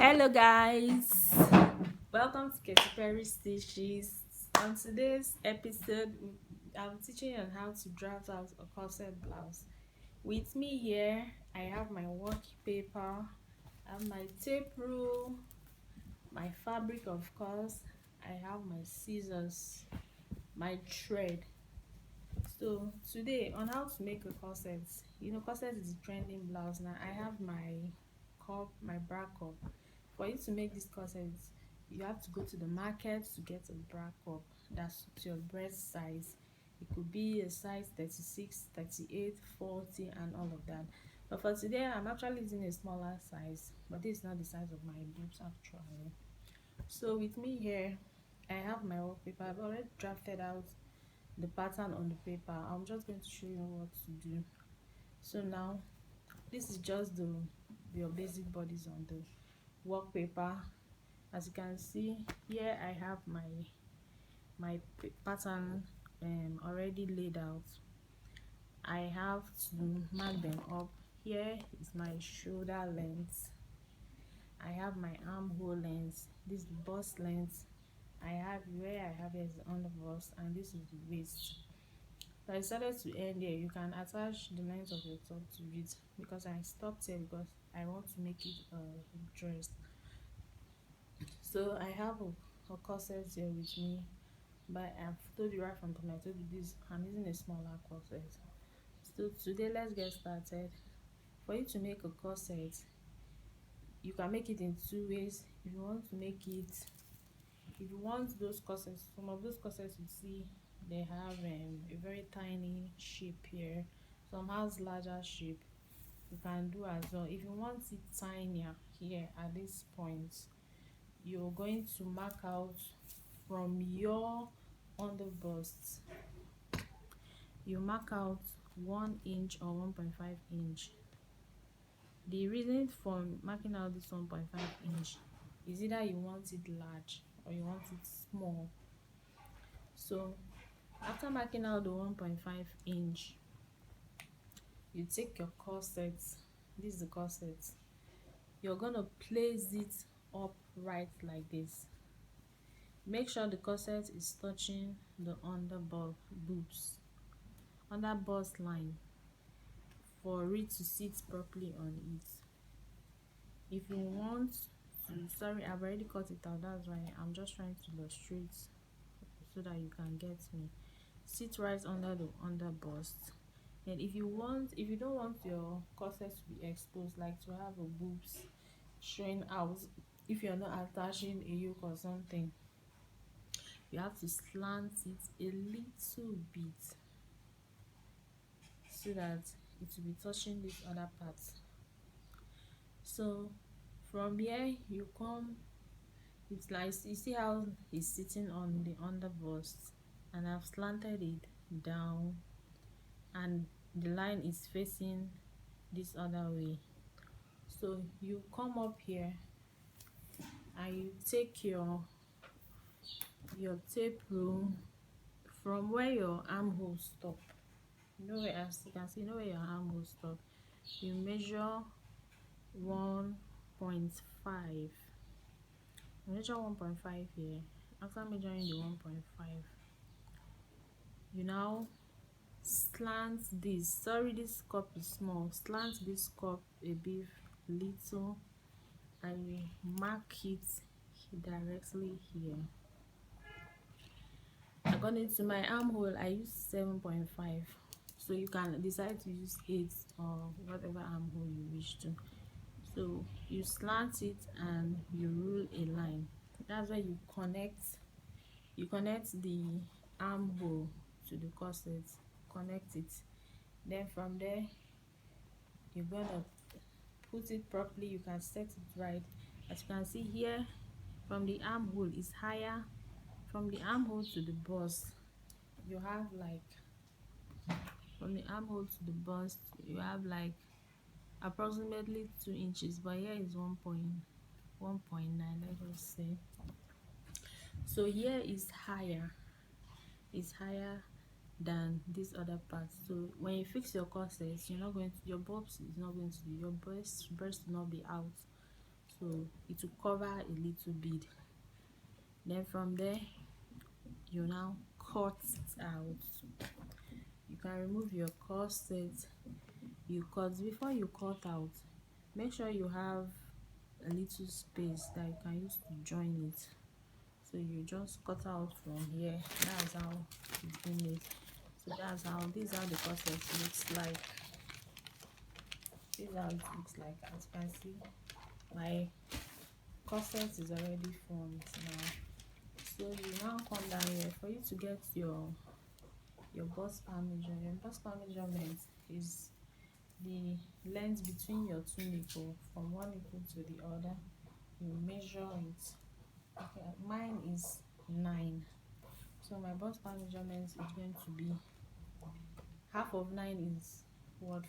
Hello guys, welcome to kateyperrystitches. On today's episode, I'm teaching you on how to draft out a corset blouse. With me here, I have my work paper, I have my tape rule, my fabric of course, I have my scissors, my thread. So today on how to make a corset, corset is a trending blouse now. I have my cup, my bra cup. For you to make this corset, you have to go to the market to get a bra cup that suits your breast size. It could be a size 36, 38, 40 and all of that. But for today I'm actually using a smaller size, but this is not the size of my boobs actually. So with me here, I have my work paper. I've already drafted out the pattern on the paper. I'm just going to show you what to do. So now this is just your basic bodies on the work paper. As you can see here, I have my pattern already laid out. I have to mark them up. Here is my shoulder length, I have my armhole length, this is the bust length, I have where I have is on the bust, and this is the waist. So I started to end here. You can attach the length of your top to it, because I stopped here because I want to make it a dress. So I have a corset here with me, but I've told you right from the beginning, I told you this, I'm using a smaller corset. So today let's get started. For you to make a corset, you can make it in two ways. If you want to make it, if you want those corsets, some of those corsets you see they have a very tiny shape here, some has larger shape, you can do as well. If you want it tinier here at this point, you're going to mark out from your under bust, you mark out 1 inch or 1.5 inch. The reason for marking out this 1.5 inch is either you want it large or you want it small. So after marking out the 1.5 inch, you take your corset, this is the corset, you're gonna place it upright like this. Make sure the corset is touching the under boobs, under bust line, for it to sit properly on it. If you want to, sorry, I've already cut it out, that's why I'm just trying to illustrate so that you can get me. Sit right under the under bust. And if you don't want your corset to be exposed, like to have a boobs showing out, if you're not attaching a yoke or something, you have to slant it a little bit so that it will be touching this other part. So from here you come, it's like, you see how it's sitting on the under bust, and I've slanted it down and the line is facing this other way. So you come up here and you take your tape rule from where your armhole stop. You know where, as you can see, you know where your armhole stop, you measure 1.5. Measure 1.5 here. After measuring the 1.5, you now slant this, sorry this cup is small, slant this cup a bit little and you mark it directly here. According to my armhole, I use 7.5, so you can decide to use 8 or whatever armhole you wish to. So you slant it and you rule a line. That's where you connect the armhole to the corset, connect it. Then from there you're gonna put it properly, you can set it right. As you can see here, from the armhole is higher, from the armhole to the bust you have like, from the armhole to the bust you have like approximately 2 inches, but here is 1.9, let's just say. So here is higher, than this other part. So when you fix your corset, you're not going to, your bobs is not going to be, your breast will not be out. So so it will cover a little bit. Then from there you now cut it out. You can remove your corset you cut. Before you cut out, make sure you have a little space that you can use to join it. So you just cut out from here. That's how it's been made. So that's how this is how the corset looks like. This is how it looks like. As you can see, my corset is already formed now. So you now come down here for you to get your bust part measurement. Your bust part measurement is the length between your two nipples from one nipple to the other. You measure it. Okay, mine is 9, so my bust part measurement is going to be half of 9 is what